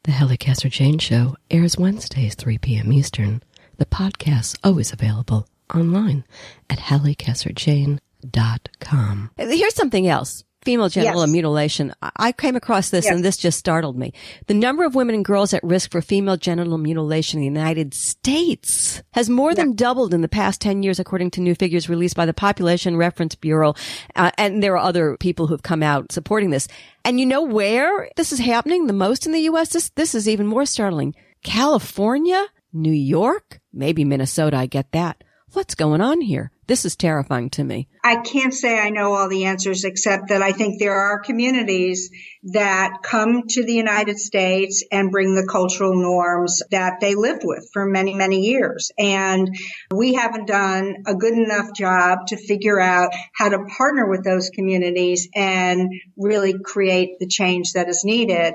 The Halli Casser-Jayne Show airs Wednesdays, 3 p.m. Eastern. The podcast's always available online at hallicasserjayne.com. Here's something else. Female genital mutilation. I came across this and this just startled me. The number of women and girls at risk for female genital mutilation in the United States has more than doubled in the past 10 years, according to new figures released by the Population Reference Bureau. And there are other people who've come out supporting this. And you know where this is happening the most in the U.S.? This is even more startling. California, New York, maybe Minnesota. I get that. What's going on here? This is terrifying to me. I can't say I know all the answers, except that I think there are communities that come to the United States and bring the cultural norms that they lived with for many, many years. And we haven't done a good enough job to figure out how to partner with those communities and really create the change that is needed.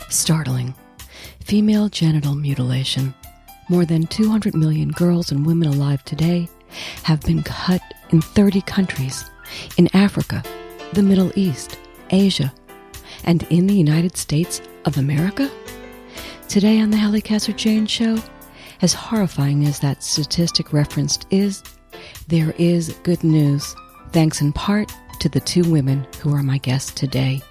Startling. Female genital mutilation. More than 200 million girls and women alive today have been cut in 30 countries in Africa, the Middle East, Asia, and in the United States of America. Today on the Halli Casser-Jayne Show, as horrifying as that statistic referenced is, there is good news, thanks in part to the two women who are my guests today.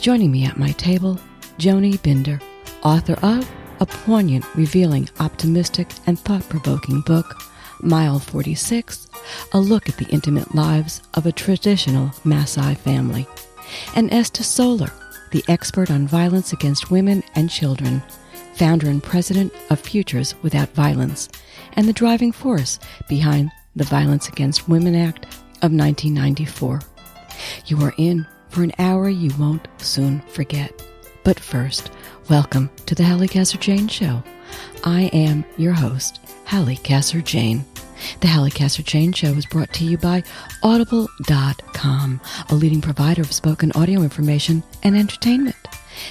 Joining me at my table, Joni Binder, author of a poignant, revealing, optimistic, and thought-provoking book, Mile 46, a look at the intimate lives of a traditional Maasai family, and Esta Soler, the expert on violence against women and children, founder and president of Futures Without Violence, and the driving force behind the Violence Against Women Act of 1994. You are in for an hour you won't soon forget. But first, welcome to the Halli Casser-Jayne Show. I am your host, Halli Casser-Jayne. The Halli Casser-Jayne Show is brought to you by Audible.com, a leading provider of spoken audio information and entertainment.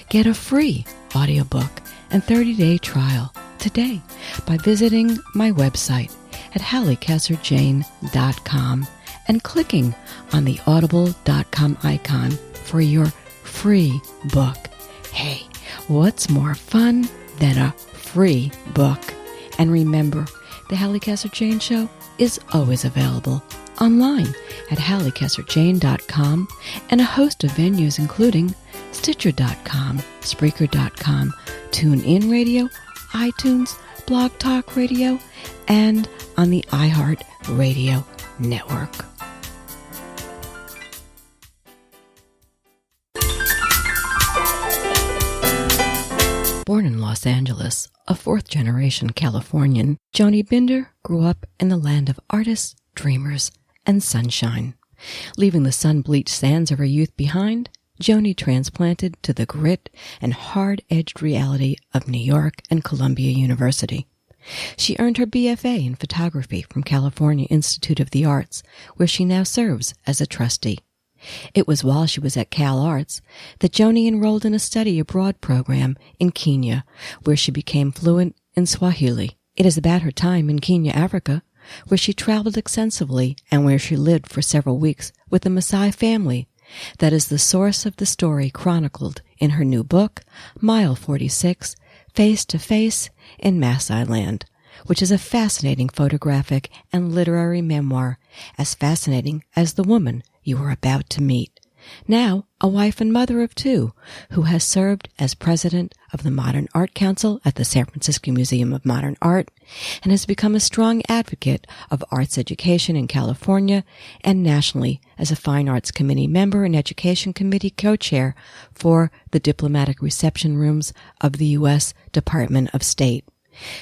Get a free audiobook and 30-day trial today by visiting my website at hallicasserjayne.com and clicking on the Audible.com icon for your free book. Hey, what's more fun than a free book? And remember, the Halli Casser-Jayne Show is always available online at hallicasserjayne.com and a host of venues including Stitcher.com, Spreaker.com, TuneIn Radio, iTunes, Blog Talk Radio, and on the iHeart Radio Network. Born in Los Angeles, a fourth-generation Californian, Joni Binder grew up in the land of artists, dreamers, and sunshine. Leaving the sun-bleached sands of her youth behind, Joni transplanted to the grit and hard-edged reality of New York and Columbia University. She earned her BFA in photography from California Institute of the Arts, where she now serves as a trustee. It was while she was at Cal Arts that Joni enrolled in a study abroad program in Kenya, where she became fluent in Swahili. It is about her time in Kenya, Africa, where she traveled extensively and where she lived for several weeks with the Maasai family, that is the source of the story chronicled in her new book, Mile 46, Face to Face in Maasailand, which is a fascinating photographic and literary memoir, as fascinating as the woman you are about to meet. Now, a wife and mother of two, who has served as president of the Modern Art Council at the San Francisco Museum of Modern Art, and has become a strong advocate of arts education in California and nationally as a Fine Arts Committee member and Education Committee co-chair for the diplomatic reception rooms of the U.S. Department of State.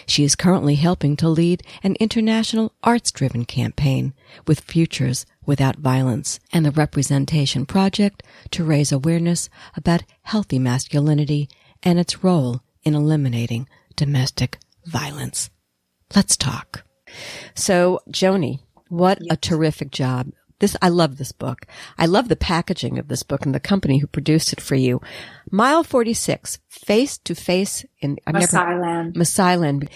She is currently helping to lead an international arts-driven campaign with Futures Without Violence and the Representation Project to raise awareness about healthy masculinity and its role in eliminating domestic violence. Let's talk. So, Joni, what a terrific job. I love this book. I love the packaging of this book and the company who produced it for you. Mile 46, Face to Face in Maasailand. Maasailand.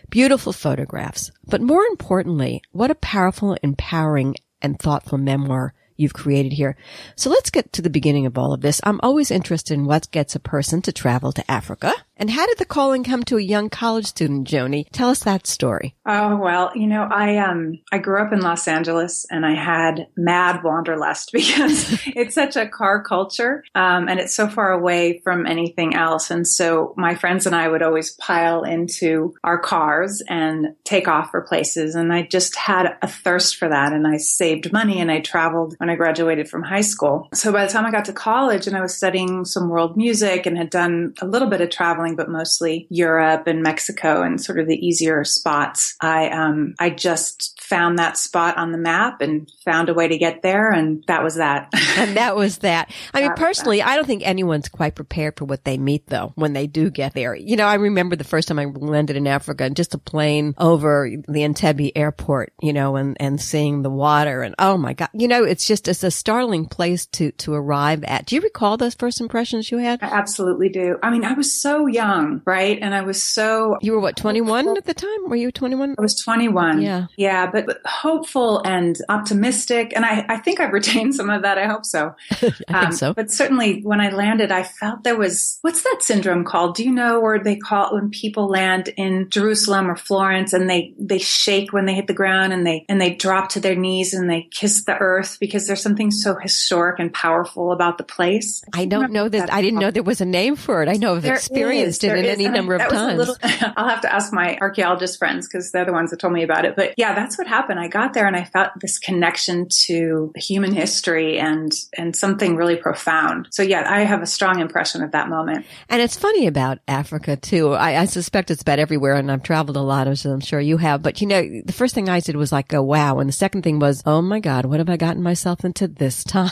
Beautiful photographs. But more importantly, what a powerful, empowering, and thoughtful memoir you've created here. So let's get to the beginning of all of this. I'm always interested in what gets a person to travel to Africa. And how did the calling come to a young college student, Joni? Tell us that story. Oh, well, I grew up in Los Angeles and I had mad wanderlust because it's such a car culture, and it's so far away from anything else. And so my friends and I would always pile into our cars and take off for places. And I just had a thirst for that. And I saved money and I traveled when I graduated from high school. So by the time I got to college and I was studying some world music and had done a little bit of traveling, but mostly Europe and Mexico and sort of the easier spots, I just found that spot on the map and found a way to get there. And that was that. And that was that. I mean, personally, I don't think anyone's quite prepared for what they meet, though, when they do get there. I remember the first time I landed in Africa and just a plane over the Entebbe airport, and seeing the water and oh my God, it's a startling place to arrive at. Do you recall those first impressions you had? I absolutely do. I mean, I was so young, right? And I was so... You were what, 21 at the time? Were you 21? I was 21. Yeah. Yeah, but hopeful and optimistic. And I think I've retained some of that. I hope so. I think so. But certainly when I landed, I felt there was, what's that syndrome called? Do you know where they call it when people land in Jerusalem or Florence and they shake when they hit the ground and they drop to their knees and they kiss the earth because there's something so historic and powerful about the place? I don't know that. I didn't know there was a name for it. I know I've experienced it any number of times. I'll have to ask my archaeologist friends because they're the ones that told me about it. But yeah, that's what happened. I got there and I felt this connection to human history and something really profound. So yeah, I have a strong impression of that moment. And it's funny about Africa too. I suspect it's about everywhere, and I've traveled a lot, as I'm sure you have. But the first thing I did was like, go, wow. And the second thing was, oh my God, what have I gotten myself into this time?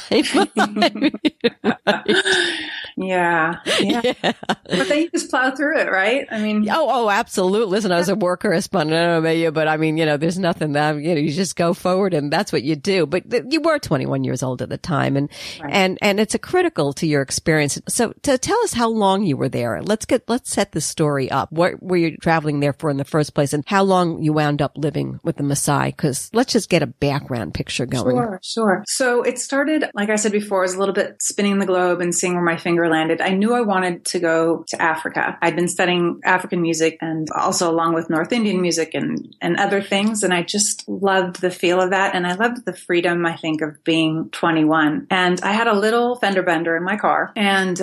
Yeah. But then you just plow through it, right? I mean, oh, absolutely. Listen, I was a war correspondent. I don't know about you, but I mean, there's nothing that, you just go forward and that's what you do. But you were 21 years old at the time, and right. and it's a critical to your experience. So to tell us how long you were there, let's set the story up. What were you traveling there for in the first place, and how long you wound up living with the Maasai? Because let's just get a background picture going. Sure. So it started, like I said before, as a little bit spinning the globe and seeing where my finger landed. I knew I wanted to go to Africa. I'd been studying African music and also along with North Indian music and other things. And I just loved the feel of that. And I loved the freedom, I think, of being 21. And I had a little fender bender in my car and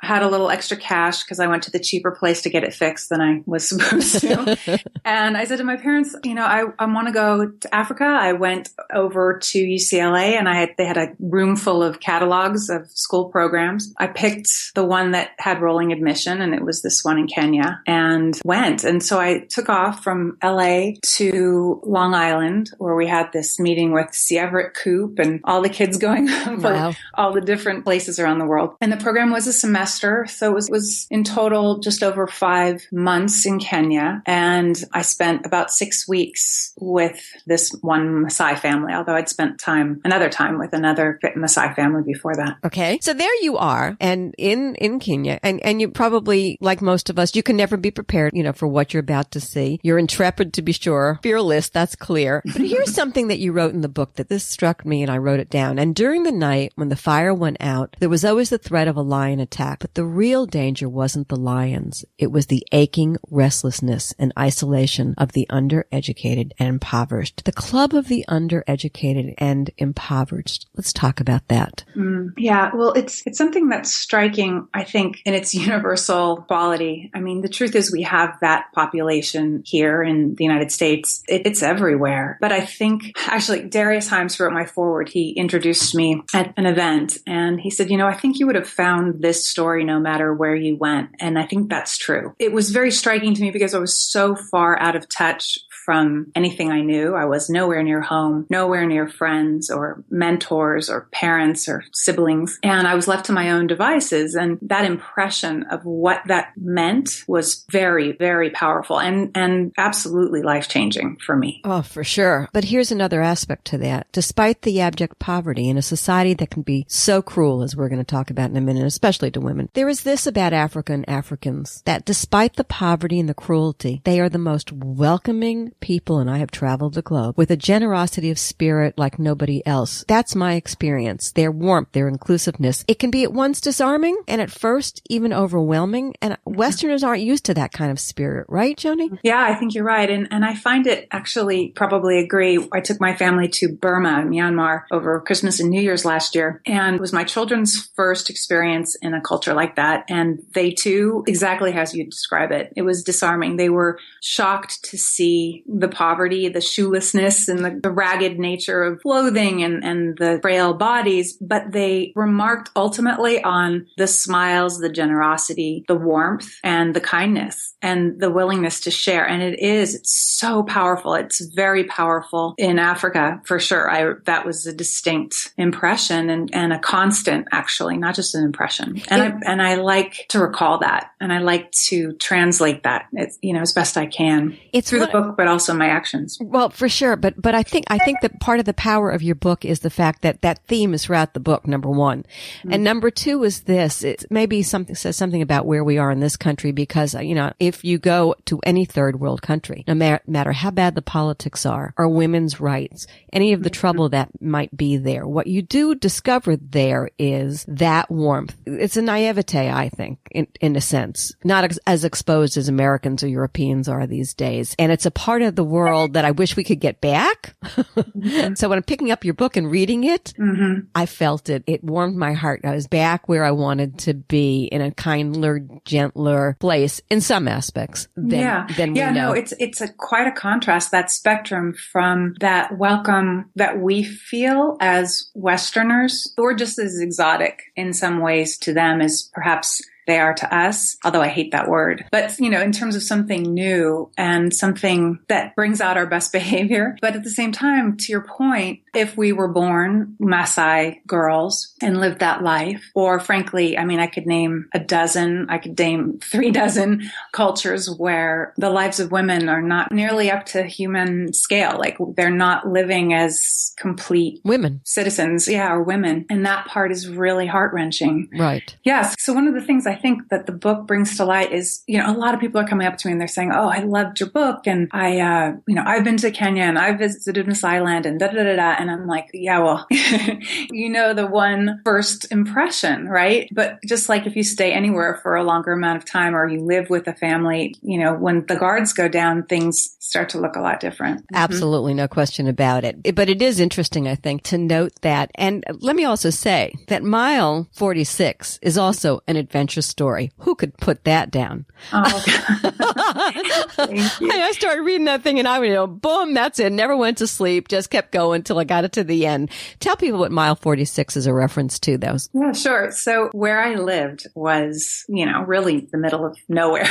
had a little extra cash because I went to the cheaper place to get it fixed than I was supposed to. And I said to my parents, I want to go to Africa. I went over to UCLA and they had a room full of catalogs of school programs. I picked the one that had rolling admission, and it was this one in Kenya, and went. And so I took off from LA to Long Island, where we had this meeting with C. Everett Koop and all the kids going for all the different places around the world. And the program was a semester. So it was in total just over 5 months in Kenya. And I spent about 6 weeks with this one Maasai family, although I'd spent another time with another Maasai family before that. Okay. So there you are, and in Kenya, and you probably, like most of us, you can never be prepared, for what you're about to see. You're intrepid, to be sure, fearless, that's clear. But here's something that you wrote in the book that this struck me, and I wrote it down. And during the night when the fire went out, there was always the threat of a lion attack, but the real danger wasn't the lions. It was the aching restlessness and isolation of the undereducated and impoverished. The club of the undereducated and impoverished. Let's talk about that. Yeah, well, it's something that's striking, I think, in its universal quality. I mean, the truth is we have that population here in the United States. It's everywhere. But I think, actually, Darius Himes wrote my foreword. He introduced me at an event, and he said, I think you would have found this story no matter where you went. And I think that's true. It was very striking to me because I was so far out of touch from anything I knew. I was nowhere near home, nowhere near friends or mentors or parents or siblings. And I was left to my own devices. And that impression of what that meant was very, very powerful and absolutely life-changing for me. Oh, for sure. But here's another aspect to that. Despite the abject poverty in a society that can be so cruel, as we're going to talk about in a minute, especially to women, there is this about Africa and Africans, that despite the poverty and the cruelty, they are the most welcoming people, and I have traveled the globe, with a generosity of spirit like nobody else. That's my experience. Their warmth, their inclusiveness. It can be at once disarming and at first even overwhelming, and Westerners aren't used to that kind of spirit, right, Joni? Yeah, I think you're right. And I find it actually probably agree. I took my family to Burma, Myanmar, over Christmas and New Year's last year. And it was my children's first experience in a culture like that. And they too, exactly as you describe it, it was disarming. They were shocked to see the poverty, the shoelessness, and the ragged nature of clothing and the frail bodies. But they remarked ultimately on the smiles, the generosity, the warmth, and the kindness, and the willingness to share. And it's so powerful. It's very powerful in Africa, for sure. That was a distinct impression and a constant, actually, not just an impression. And I like to recall that. And I like to translate that, as best I can. It's through the book, but also my actions. Well, for sure. But I think that part of the power of your book is the fact that that theme is throughout the book, number one. Mm-hmm. And number two is this. It maybe says something about where we are in this country, because, if you go to any third world country, no matter how bad the politics are, or women's rights, any of the trouble that might be there, what you do discover there is that warmth. It's a naivete, I think, in a sense, not as exposed as Americans or Europeans are these days. And it's a part of the world that I wish we could get back. Mm-hmm. So when I'm picking up your book and reading it, mm-hmm. I felt it. It warmed my heart. I was back where I wanted to be, in a kinder, gentler place in some aspects than we know. No, it's quite a contrast, that spectrum from that welcome that we feel as Westerners. We're just as exotic in some ways to them as perhaps they are to us, although I hate that word. But, in terms of something new and something that brings out our best behavior. But at the same time, to your point, if we were born Maasai girls and lived that life, or frankly, I could name 3 cultures where the lives of women are not nearly up to human scale. Like, they're not living as complete women, citizens, or women. And that part is really heart-wrenching. Right. Yes. So one of the things I think that the book brings to light is, a lot of people are coming up to me and they're saying, "Oh, I loved your book. And I've been to Kenya and I've visited Maasailand and da-da-da-da." And I'm like, yeah, well, the one first impression, right? But just like if you stay anywhere for a longer amount of time, or you live with a family, when the guards go down, things start to look a lot different. Absolutely. No question about it. But it is interesting, I think, to note that. And let me also say that Mile 46 is also an adventure story. Who could put that down? Oh, thank you. I started reading that thing and I went, boom, that's it. Never went to sleep. Just kept going till I got it to the end. Tell people what Mile 46 is a reference to, though. Yeah, sure. So where I lived was, really the middle of nowhere.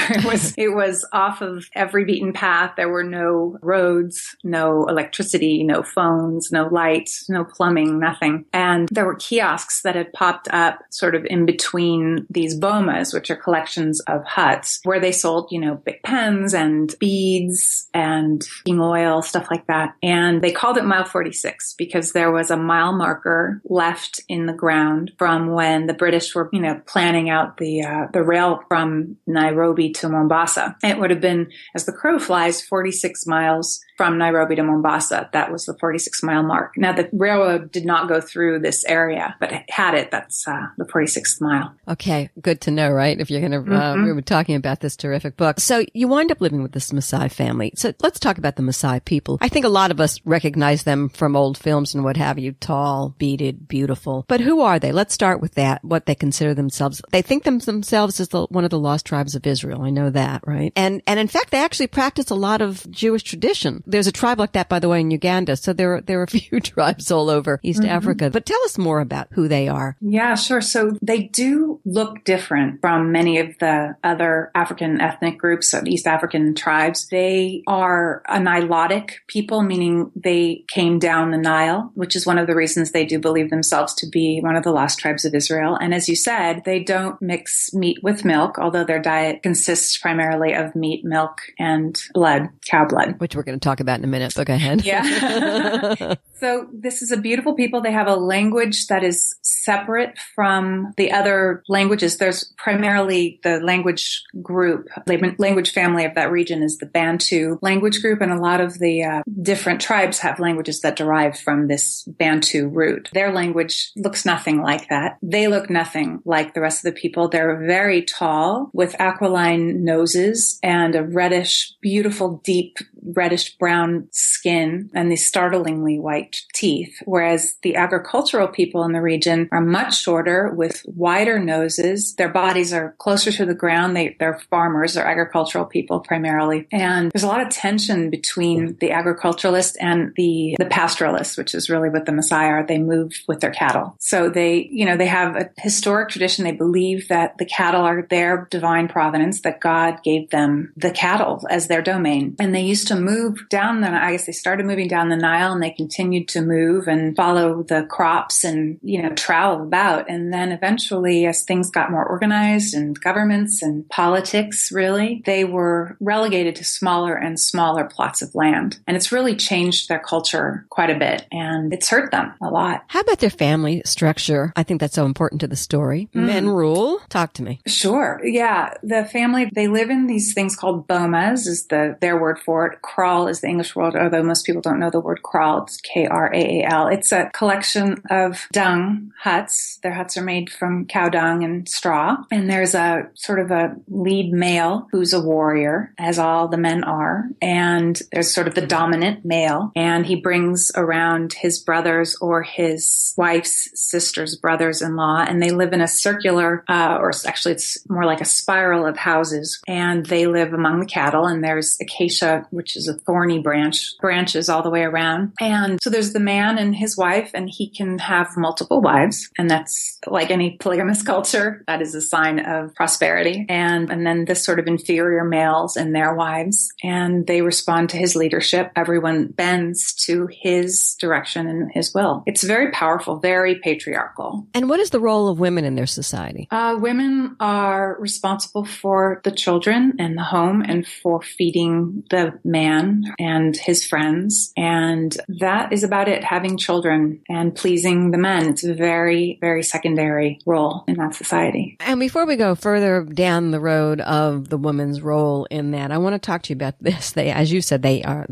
It was off of every beaten path. There were no roads, no electricity, no phones, no lights, no plumbing, nothing. And there were kiosks that had popped up sort of in between these bomas, which are collections of huts, where they sold, big pens and beads and cooking oil, stuff like that. And they called it Mile 46 because there was a mile marker left in the ground from when the British were, planning out the rail from Nairobi to Mombasa. It would have been, as the crow flies, 46 miles from Nairobi to Mombasa. That was the 46-mile mark. Now, the railroad did not go through this area, but it had it. That's the 46th mile. Okay, good to know, right? If you're going to, we were talking about this terrific book. So you wind up living with this Maasai family. So let's talk about the Maasai people. I think a lot of us recognize them from old films and what have you, tall, beaded, beautiful. But who are they? Let's start with that, what they consider themselves. They think themselves as one of the lost tribes of Israel. I know that, right? And in fact, they actually practice a lot of Jewish tradition. There's a tribe like that, by the way, in Uganda. So there are a few tribes all over East Africa. But tell us more about who they are. Yeah, sure. So they do look different from many of the other African ethnic groups, so East African tribes. They are a Nilotic people, meaning they came down the Nile, which is one of the reasons they do believe themselves to be one of the lost tribes of Israel. And as you said, they don't mix meat with milk, although their diet consists primarily of meat, milk, and blood, cow blood. Which we're going to talk about in a minute, but go ahead. Yeah. So this is a beautiful people. They have a language that is separate from the other languages. There's primarily the language group, language family of that region is the Bantu language group. And a lot of the different tribes have languages that derive from this Bantu root. Their language looks nothing like that. They look nothing like the rest of the people. They're very tall with aquiline noses and a reddish, beautiful, deep reddish brown skin and these startlingly white teeth, whereas the agricultural people in the region are much shorter with wider noses. Their bodies are closer to the ground. They're farmers, they're agricultural people primarily. And there's a lot of tension between the agriculturalists and the pastoralists, which is really what the Maasai are. They move with their cattle. So they have a historic tradition. They believe that the cattle are their divine providence, that God gave them the cattle as their domain. And they used to move down they started moving down the Nile and they continued to move and follow the crops and, travel about. And then eventually, as things got more organized and governments and politics, really, they were relegated to smaller and smaller plots of land. And it's really changed their culture quite a bit and it's hurt them a lot. How about their family structure? I think that's so important to the story. Men rule. Talk to me. Sure. Yeah. The family, they live in these things called bomas is their word for it. Kraal is the English word, although most people don't know the word kraal. It's Kraal. It's a collection of dung huts. Their huts are made from cow dung and straw. And there's a sort of a lead male who's a warrior, as all the men are. And there's sort of the dominant male. And he brings around his brothers or his wife's sisters, brothers-in-law. And they live in a circular, or actually it's more like a spiral of houses. And they live among the cattle. And there's acacia, which is a thorny branches all the way around. And so there's the man and his wife, and he can have multiple wives. And that's like any polygamous culture. That is a sign of prosperity. And then this sort of inferior males and their wives. And they respond to his leadership. Everyone bends to his direction and his will. It's very powerful, very patriarchal. And what is the role of women in their society? Women are responsible for the children and the home and for feeding the man and his friends. And that is about it, having children and pleasing the men. It's a very, very secondary role in that society. And before we go further down the road of the woman's role in that, I want to talk to you about this. They, as you said, they are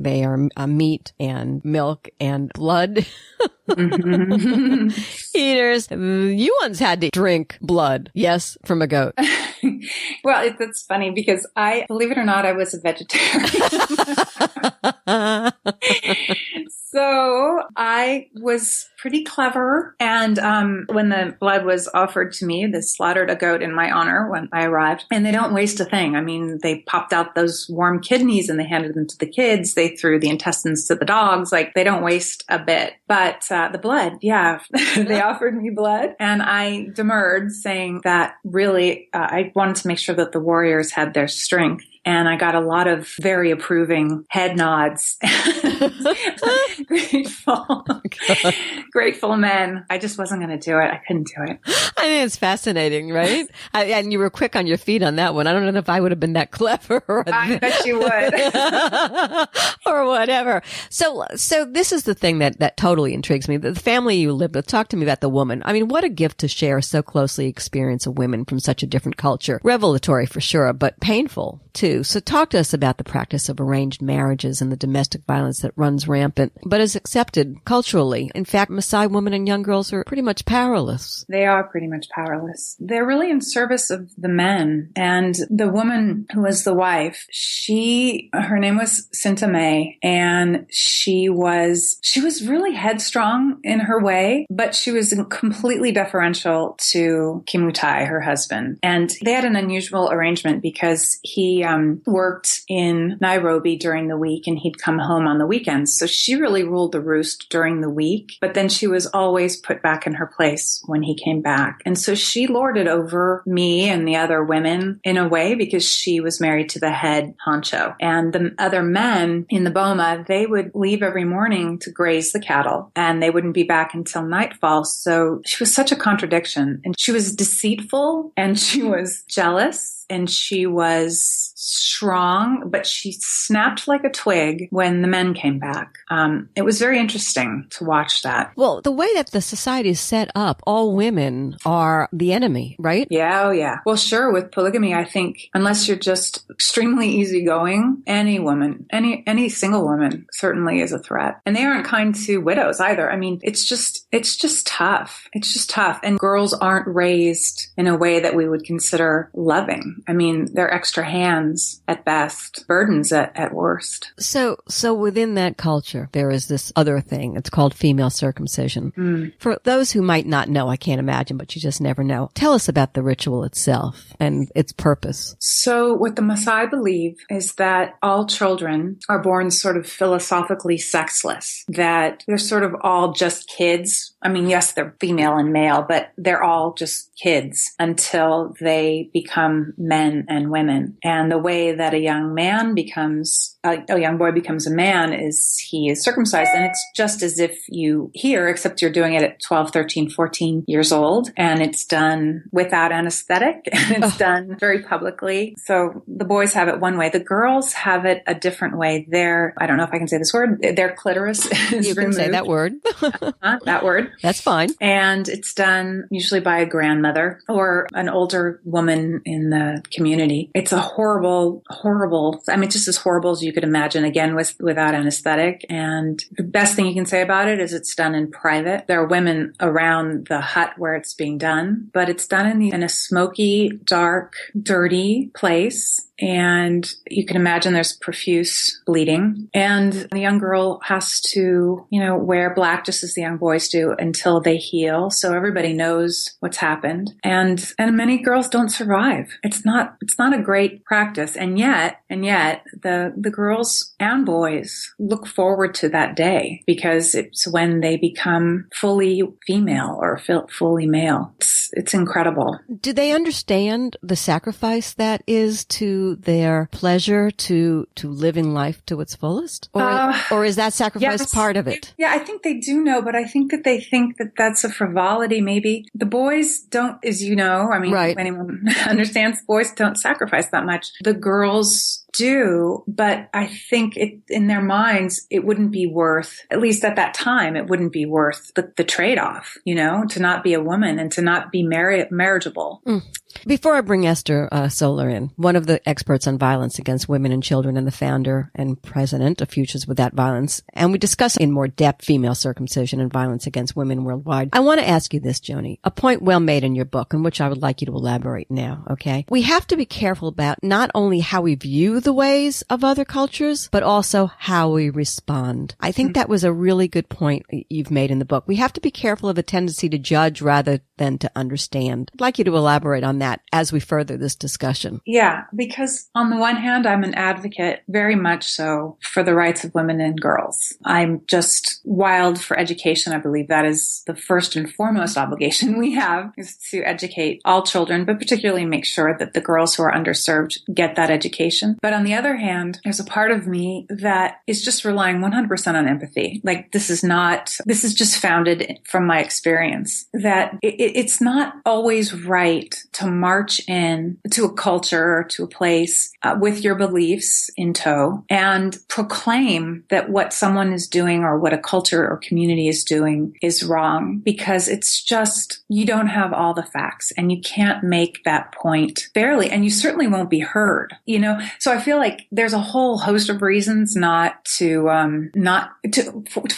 meat and milk and blood eaters. You once had to drink blood, yes, from a goat. Well, it's funny because believe it or not, I was a vegetarian. So I was pretty clever. And when the blood was offered to me, they slaughtered a goat in my honor when I arrived. And they don't waste a thing. I mean, they popped out those warm kidneys and they handed them to the kids. They threw the intestines to the dogs. Like, they don't waste a bit. But the blood, yeah, they offered me blood. And I demurred, saying that really I wanted to make sure that the warriors had their strength. And I got a lot of very approving head nods. Grateful men. I just wasn't going to do it. I couldn't do it. I think it's fascinating, right? And you were quick on your feet on that one. I don't know if I would have been that clever. I bet you would. Or whatever. So this is the thing that totally intrigues me. The family you live with, talk to me about the woman. I mean, what a gift to share so closely experience of women from such a different culture. Revelatory for sure, but painful too. So talk to us about the practice of arranged marriages and the domestic violence that runs rampant, but is accepted culturally literally. In fact, Maasai women and young girls are pretty much powerless. They are pretty much powerless. They're really in service of the men. And the woman who was the wife, her name was Sinta May, and she was really headstrong in her way, but she was completely deferential to Kimutai, her husband. And they had an unusual arrangement because he worked in Nairobi during the week and he'd come home on the weekends. So she really ruled the roost during the week, but then she was always put back in her place when he came back. And so she lorded over me and the other women in a way because she was married to the head honcho. And the other men in the boma, they would leave every morning to graze the cattle and they wouldn't be back until nightfall. So she was such a contradiction, and she was deceitful and she was jealous and she was strong, but she snapped like a twig when the men came back. It was very interesting to watch that. Well, the way that the society is set up, all women are the enemy, right? Yeah, oh yeah. Well, sure, with polygamy, I think unless you're just extremely easygoing, any woman, any single woman certainly is a threat. And they aren't kind to widows either. I mean, it's just tough. It's just tough. And girls aren't raised in a way that we would consider loving. I mean, they're extra hands at best, burdens at worst. So within that culture, there is this other thing. It's called female circumcision. For those who might not know, I can't imagine, but you just never know. Tell us about the ritual itself and its purpose. So what the Maasai believe is that all children are born sort of philosophically sexless, that they're sort of all just kids. I mean, yes, they're female and male, but they're all just kids until they become men and women. And the way that a young boy becomes a man is he is circumcised. And it's just as if you hear, except you're doing it at 12, 13, 14 years old. And it's done without anesthetic. And it's done very publicly. So the boys have it one way. The girls have it a different way. I don't know if I can say this word, their clitoris is You can removed. say that word. That word. That's fine. And it's done usually by a grandmother or an older woman in the community. It's a horrible, I mean, just as horrible as you could imagine, again, without anesthetic. And the best thing you can say about it is it's done in private. There are women around the hut where it's being done, but it's done in a smoky, dark, dirty place. And you can imagine there's profuse bleeding. And the young girl has to, wear black just as the young boys do until they heal. So everybody knows what's happened. And many girls don't survive. It's not a great practice. And yet the girls and boys look forward to that day because it's when they become fully female or fully male. It's incredible. Do they understand the sacrifice that is to their pleasure to living life to its fullest? Or is that sacrifice part of it? Yeah, I think they do know, but I think that they think that that's a frivolity. Maybe the boys don't, as you know, I mean, right. If anyone understands, boys don't sacrifice that much. The girls do, but I think in their minds, it wouldn't be worth, at least at that time, it wouldn't be worth the trade-off, to not be a woman and to not be marriageable. Before I bring Esta Soler in, one of the experts on violence against women and children and the founder and president of Futures Without Violence, and we discuss in more depth female circumcision and violence against women worldwide. I want to ask you this, Joni, a point well made in your book, in which I would like you to elaborate now, okay? We have to be careful about not only how we view the ways of other cultures, but also how we respond. I think that was a really good point you've made in the book. We have to be careful of a tendency to judge rather than to understand. I'd like you to elaborate on that as we further this discussion. Yeah, because on the one hand, I'm an advocate, very much so, for the rights of women and girls. I'm just wild for education. I believe that is the first and foremost obligation we have, is to educate all children, but particularly make sure that the girls who are underserved get that education. But on the other hand, there's a part of me that is just relying 100% on empathy. Like, this is just founded from my experience, that it's not always right to march in to a culture or to a place with your beliefs in tow and proclaim that what someone is doing or what a culture or community is doing is wrong, because it's just, you don't have all the facts and you can't make that point fairly, and you certainly won't be heard, So I feel like there's a whole host of reasons for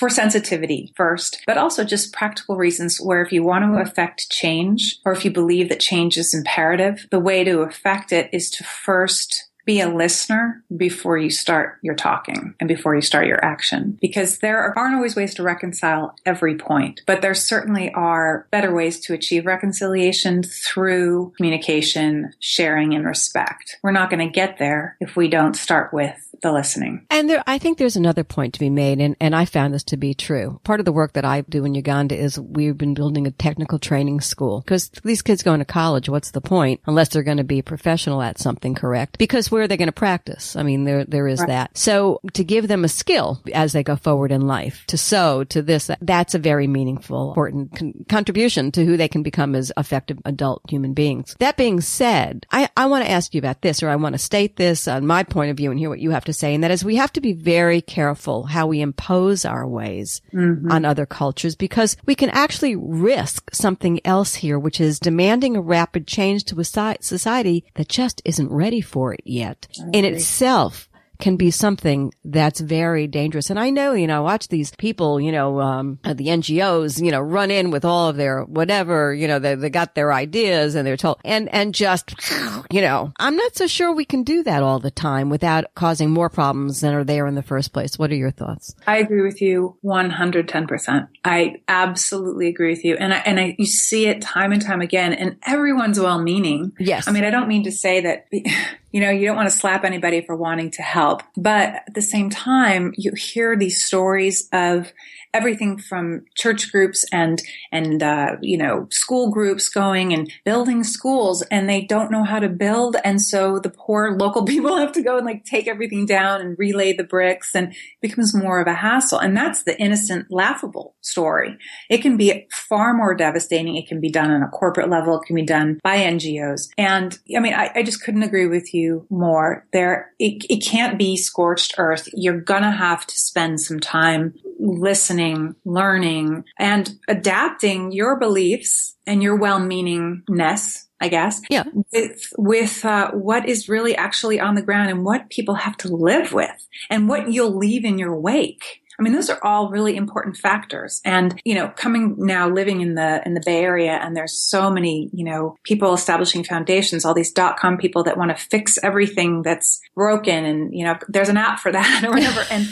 sensitivity first, but also just practical reasons where if you want to affect change, or if you believe that change is imperative, the way to affect it is to first be a listener before you start your talking and before you start your action. Because there aren't always ways to reconcile every point, but there certainly are better ways to achieve reconciliation through communication, sharing, and respect. We're not going to get there if we don't start with the listening. And I think there's another point to be made, and I found this to be true. Part of the work that I do in Uganda is we've been building a technical training school, because these kids going to college, what's the point? Unless they're going to be professional at something, correct? Because where are they going to practice? I mean, there is that. So to give them a skill as they go forward in life, to sew, to this, that's a very meaningful, important contribution to who they can become as effective adult human beings. That being said, I want to ask you about this, or I want to state this on my point of view and hear what you have to say. And that is, we have to be very careful how we impose our ways on other cultures, because we can actually risk something else here, which is demanding a rapid change to a society that just isn't ready for it yet. In itself can be something that's very dangerous. And I know, I watch these people, the NGOs, run in with all of their whatever, they got their ideas and they're told, and just, I'm not so sure we can do that all the time without causing more problems than are there in the first place. What are your thoughts? I agree with you 110%. I absolutely agree with you. And you see it time and time again, and everyone's well-meaning. Yes. I mean, I don't mean to say that, you don't want to slap anybody for wanting to help. But at the same time, you hear these stories of everything from church groups and school groups going and building schools, and they don't know how to build. And so the poor local people have to go and take everything down and relay the bricks, and it becomes more of a hassle. And that's the innocent, laughable story. It can be far more devastating. It can be done on a corporate level. It can be done by NGOs. And I mean, I just couldn't agree with you more there. It can't be scorched earth. You're going to have to spend some time listening, learning, and adapting your beliefs and your well-meaningness, I guess, with what is really actually on the ground and what people have to live with and what you'll leave in your wake. I mean, those are all really important factors. And, coming now living in the Bay Area, and there's so many, people establishing foundations, all these .com people that want to fix everything that's broken. And, there's an app for that or whatever. And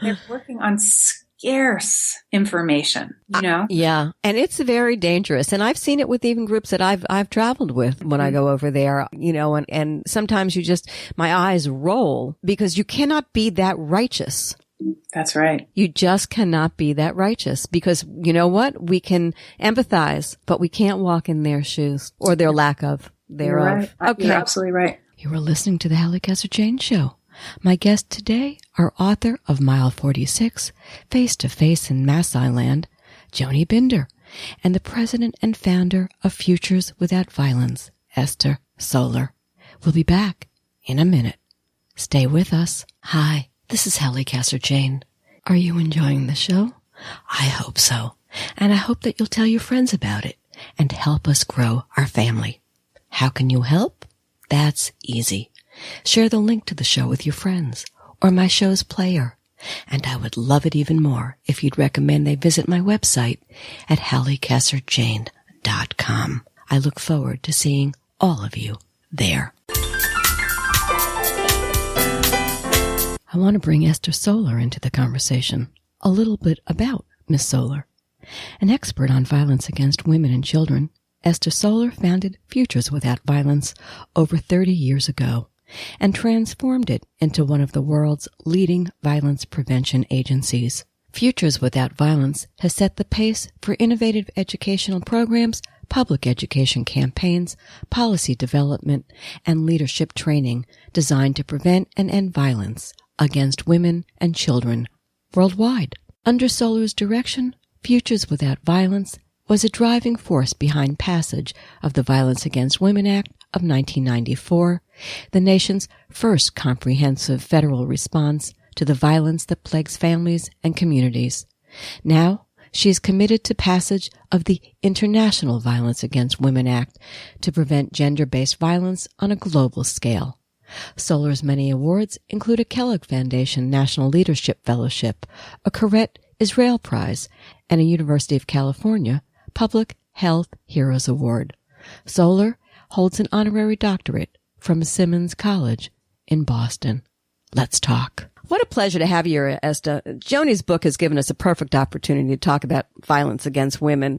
they're working on scarce information, Yeah. And it's very dangerous. And I've seen it with even groups that I've traveled with when I go over there, and sometimes my eyes roll, because you cannot be that righteous. That's right. You just cannot be that righteous, because you know what? We can empathize, but we can't walk in their shoes, or their lack of thereof. Right. Okay. You're absolutely right. You are listening to the Halli Casser-Jayne Show. My guests today are author of Mile 46, Face to Face in Maasailand, Joni Binder, and the president and founder of Futures Without Violence, Esta Soler. We'll be back in a minute. Stay with us. Hi. This is Halli Casser-Jayne. Are you enjoying the show? I hope so. And I hope that you'll tell your friends about it and help us grow our family. How can you help? That's easy. Share the link to the show with your friends or my show's player. And I would love it even more if you'd recommend they visit my website at hallicasserjayne.com. I look forward to seeing all of you there. I want to bring Esta Soler into the conversation, a little bit about Miss Soler. An expert on violence against women and children, Esta Soler founded Futures Without Violence over 30 years ago and transformed it into one of the world's leading violence prevention agencies. Futures Without Violence has set the pace for innovative educational programs, public education campaigns, policy development, and leadership training designed to prevent and end violence against women and children worldwide. Under Soler's direction, Futures Without Violence was a driving force behind passage of the Violence Against Women Act of 1994, the nation's first comprehensive federal response to the violence that plagues families and communities. Now, she is committed to passage of the International Violence Against Women Act to prevent gender-based violence on a global scale. Soler's many awards include a Kellogg Foundation National Leadership Fellowship, a Koret Israel Prize, and a University of California Public Health Heroes Award. Soler holds an honorary doctorate from Simmons College in Boston. Let's talk. What a pleasure to have you here, Esta. Joni's book has given us a perfect opportunity to talk about violence against women.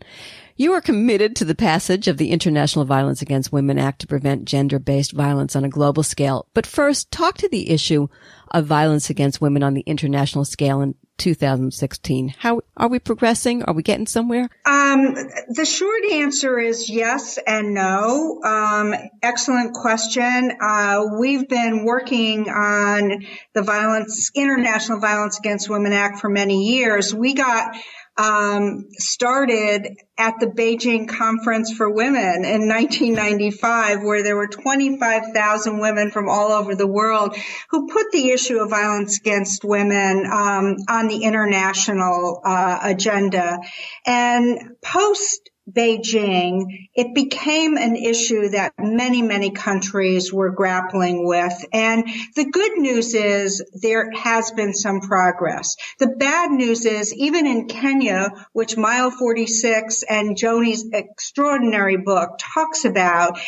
You are committed to the passage of the International Violence Against Women Act to prevent gender-based violence on a global scale. But first, talk to the issue of violence against women on the international scale in 2016. How are we progressing? Are we getting somewhere? The short answer is yes and no. Excellent question. We've been working on the International Violence Against Women Act for many years. We got started at the Beijing Conference for Women in 1995, where there were 25,000 women from all over the world who put the issue of violence against women on the international agenda. And post Beijing, it became an issue that many, many countries were grappling with. And the good news is there has been some progress. The bad news is even in Kenya, which Mile 46 and Joni's extraordinary book talks about,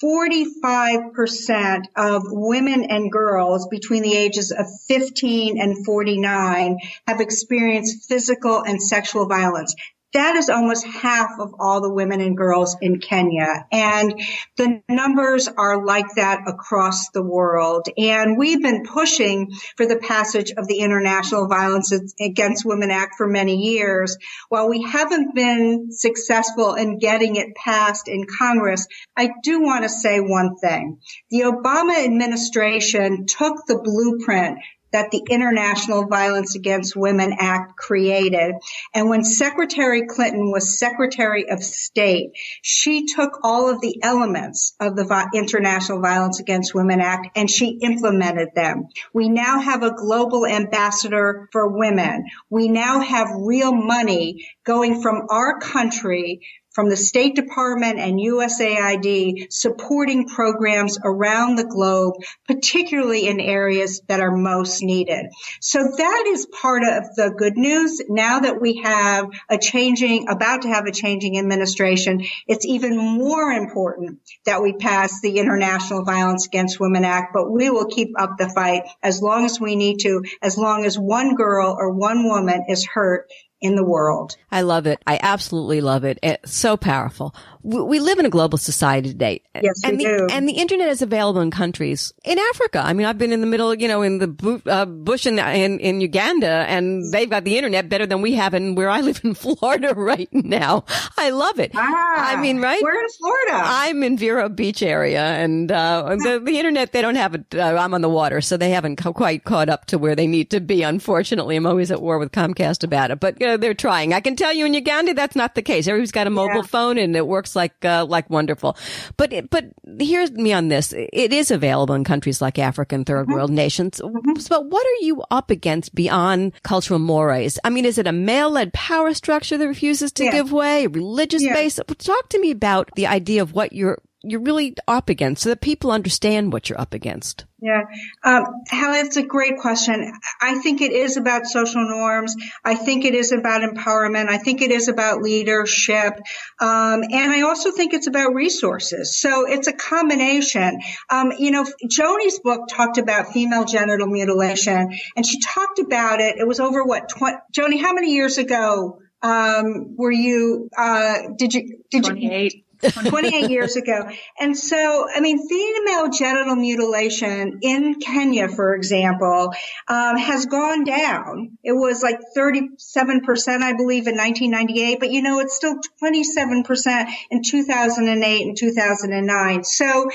45% of women and girls between the ages of 15 and 49 have experienced physical and sexual violence. That is almost half of all the women and girls in Kenya. And the numbers are like that across the world. And we've been pushing for the passage of the International Violence Against Women Act for many years. While we haven't been successful in getting it passed in Congress, I do want to say one thing. The Obama administration took the blueprint that the International Violence Against Women Act created. And when Secretary Clinton was Secretary of State, she took all of the elements of the International Violence Against Women Act and she implemented them. We now have a global ambassador for women. We now have real money going from our country, from the State Department and USAID, supporting programs around the globe, particularly in areas that are most needed. So that is part of the good news. Now that we have about to have a changing administration, it's even more important that we pass the International Violence Against Women Act, but we will keep up the fight as long as we need to, as long as one girl or one woman is hurt in the world. I love it. I absolutely love it. It's so powerful. We live in a global society today. Yes, we do. And the internet is available in countries in Africa. I mean, I've been in the middle, in the bush in Uganda, and they've got the internet better than we have in where I live in Florida right now. I love it. I mean, right? We're in Florida. I'm in Vero Beach area, and the internet, they don't have it. I'm on the water, so they haven't quite caught up to where they need to be. Unfortunately, I'm always at war with Comcast about it, but they're trying. I can tell you in Uganda, that's not the case. Everybody's got a mobile phone, and it works like wonderful. But here's me on this. It is available in countries like Africa and third world nations. But what are you up against beyond cultural mores? I mean, is it a male-led power structure that refuses to give way? Religious base? Talk to me about the idea of what you're really up against so that people understand what you're up against. Yeah. Halli, it's a great question. I think it is about social norms. I think it is about empowerment. I think it is about leadership. And I also think it's about resources. So it's a combination. Joni's book talked about female genital mutilation, and she talked about it. It was over Joni, how many years ago, were you, did you? 28. 28 years ago. And so, female genital mutilation in Kenya, for example, has gone down. It was like 37%, I believe, in 1998, but it's still 27% in 2008 and 2009. So,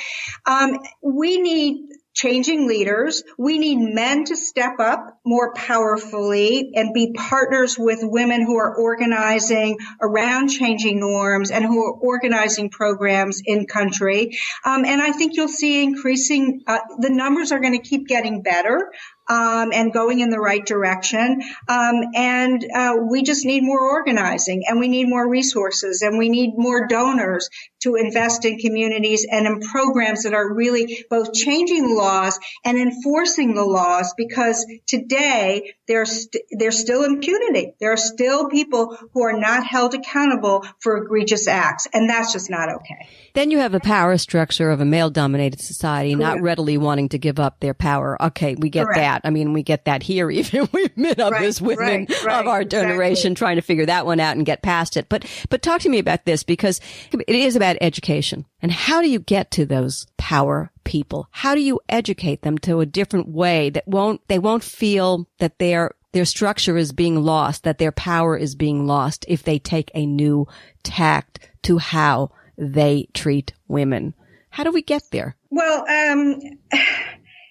we need changing leaders. We need men to step up more powerfully and be partners with women who are organizing around changing norms and who are organizing programs in country. And I think you'll see increasing, the numbers are going to keep getting better. and going in the right direction. And we just need more organizing, and we need more resources, and we need more donors to invest in communities and in programs that are really both changing laws and enforcing the laws, because today there's still impunity. There are still people who are not held accountable for egregious acts, and that's just not okay. Then you have a power structure of a male-dominated society not readily wanting to give up their power. Okay, we get that. I mean, we get that here, even we've been up as women of our generation trying to figure that one out and get past it. But talk to me about this, because it is about education. And how do you get to those power people? How do you educate them to a different way that they won't feel that their structure is being lost, that their power is being lost if they take a new tact to how they treat women? How do we get there? Well,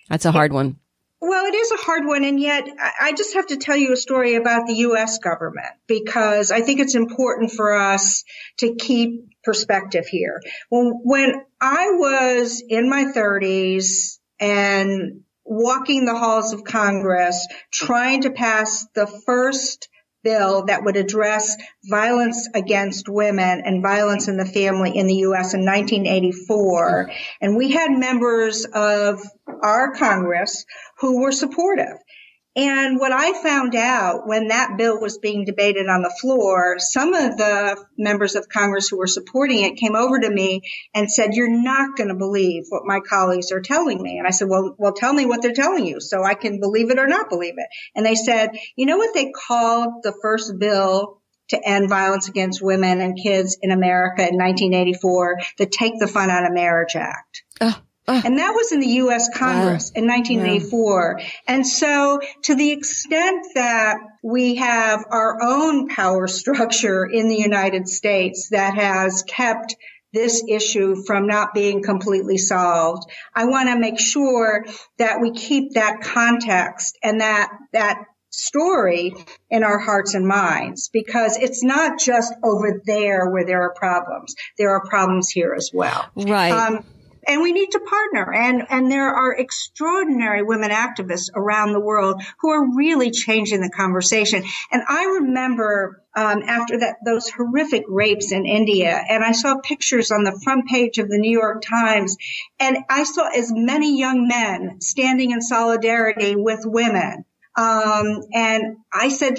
that's a hard one. Well, it is a hard one. And yet I just have to tell you a story about the U.S. government, because I think it's important for us to keep perspective here. When I was in my 30s and walking the halls of Congress, trying to pass the first bill that would address violence against women and violence in the family in the U.S. in 1984. And we had members of our Congress who were supportive. And what I found out when that bill was being debated on the floor, some of the members of Congress who were supporting it came over to me and said, "You're not going to believe what my colleagues are telling me." And I said, well, tell me what they're telling you so I can believe it or not believe it. And they said, "You know what they called the first bill to end violence against women and kids in America in 1984? The Take the Fun Out of Marriage Act." And that was in the U.S. Congress in 1984. Yeah. And so to the extent that we have our own power structure in the United States that has kept this issue from not being completely solved, I want to make sure that we keep that context and that story in our hearts and minds, because it's not just over there where there are problems. There are problems here as well. Right. And we need to partner. And there are extraordinary women activists around the world who are really changing the conversation. And I remember after those horrific rapes in India, and I saw pictures on the front page of the New York Times, and I saw as many young men standing in solidarity with women. And I said,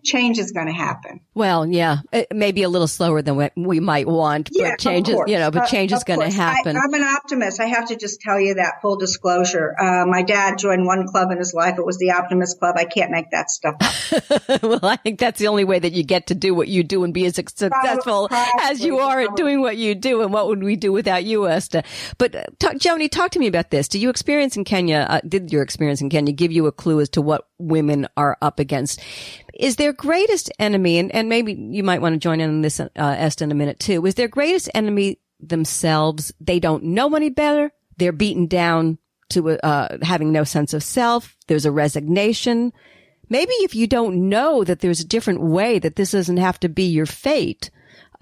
change is going to happen. Well, yeah, it may be a little slower than we might want, but change is, but change is going to happen. I'm an optimist. I have to just tell you that, full disclosure. My dad joined one club in his life. It was the Optimist Club. I can't make that stuff up. Well, I think that's the only way that you get to do what you do and be as successful as you are at doing what you do. And what would we do without you, Esta? But Joni, talk to me about this. Did your experience in Kenya give you a clue as to what women are up against? Is their greatest enemy, and maybe you might want to join in on this, Esta, in a minute too, is their greatest enemy themselves? They don't know any better. They're beaten down to having no sense of self. There's a resignation. Maybe if you don't know that there's a different way, that this doesn't have to be your fate,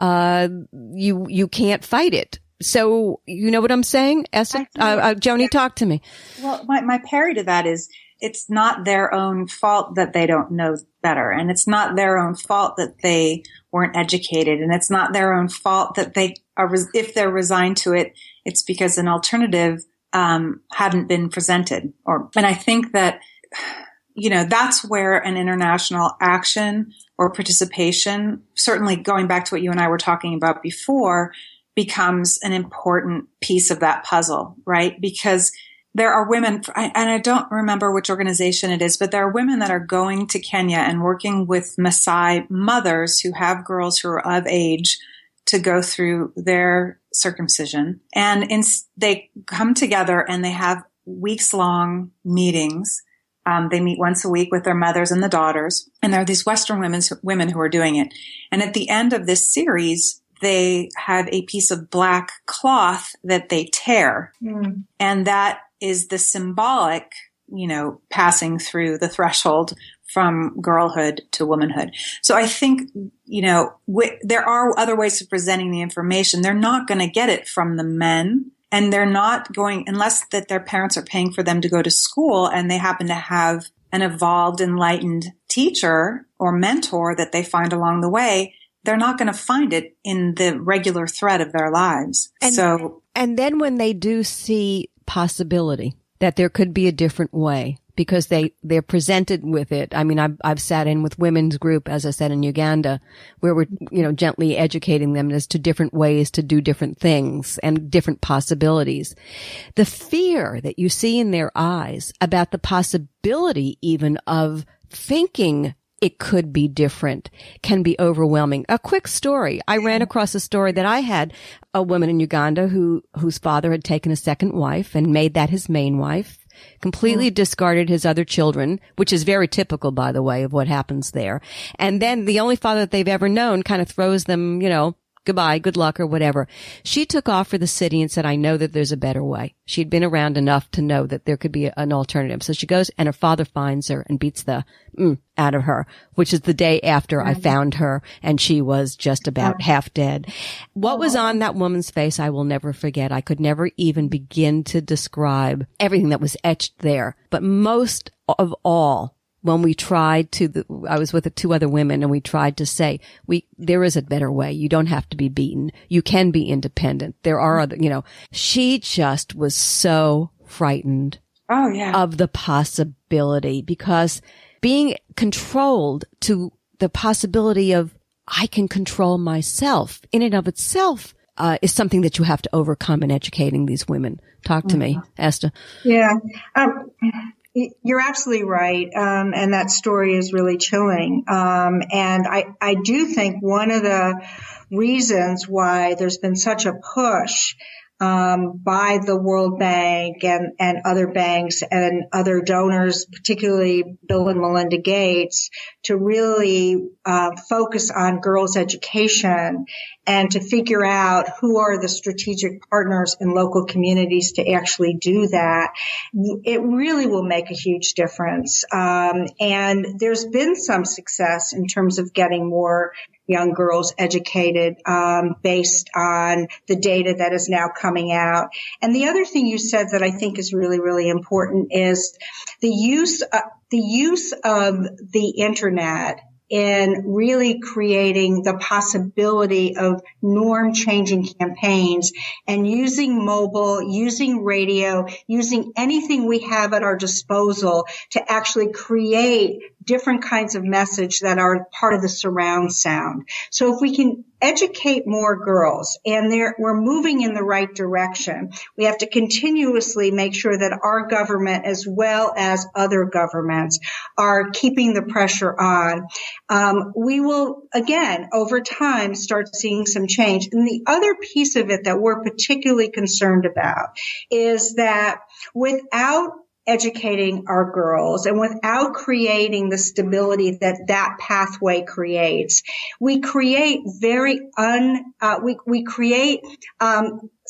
you can't fight it. So you know what I'm saying, Esta? Joni, talk to me. Well, my parry to that is, it's not their own fault that they don't know better. And it's not their own fault that they weren't educated. And it's not their own fault that they are, if they're resigned to it, it's because an alternative hadn't been presented. And I think that, that's where an international action or participation, certainly going back to what you and I were talking about before, becomes an important piece of that puzzle, right? Because there are women, and I don't remember which organization it is, but there are women that are going to Kenya and working with Maasai mothers who have girls who are of age to go through their circumcision. And they come together and they have weeks-long meetings. They meet once a week with their mothers and the daughters. And there are these Western women who are doing it. And at the end of this series, they have a piece of black cloth that they tear. Mm. And that is the symbolic, passing through the threshold from girlhood to womanhood. So I think, there are other ways of presenting the information. They're not going to get it from the men and they're not going, unless that their parents are paying for them to go to school and they happen to have an evolved, enlightened teacher or mentor that they find along the way, they're not going to find it in the regular thread of their lives. And then when they do see possibility that there could be a different way, because they're presented with it. I mean, I've sat in with women's group, as I said, in Uganda, where we're, gently educating them as to different ways to do different things and different possibilities. The fear that you see in their eyes about the possibility even of thinking it could be different can be overwhelming. A quick story. I ran across a story that I had a woman in Uganda whose father had taken a second wife and made that his main wife, completely discarded his other children, which is very typical, by the way, of what happens there. And then the only father that they've ever known kind of throws them, goodbye, good luck, or whatever. She took off for the city and said, I know that there's a better way. She'd been around enough to know that there could be an alternative. So she goes, and her father finds her and beats the out of her, which is the day after I found her, and she was just about half dead. What was on that woman's face, I will never forget. I could never even begin to describe everything that was etched there. But most of all, when we tried I was with two other women, and we tried to say, there is a better way. You don't have to be beaten. You can be independent. There are other, she just was so frightened of the possibility, because being controlled to the possibility of I can control myself in and of itself is something that you have to overcome in educating these women. Talk to me, Esta. Yeah. You're absolutely right. And that story is really chilling. And I do think one of the reasons why there's been such a push by the World Bank and other banks and other donors, particularly Bill and Melinda Gates, to really focus on girls' education and to figure out who are the strategic partners in local communities to actually do that. It really will make a huge difference. And there's been some success in terms of getting more young girls educated based on the data that is now coming out. And the other thing you said that I think is really, really important is the use of the internet in really creating the possibility of norm-changing campaigns and using mobile, using radio, using anything we have at our disposal to actually create different kinds of message that are part of the surround sound. So if we can educate more girls, and we're moving in the right direction, we have to continuously make sure that our government, as well as other governments, are keeping the pressure on. We will, again, over time, start seeing some change. And the other piece of it that we're particularly concerned about is that without educating our girls and without creating the stability that pathway creates, we create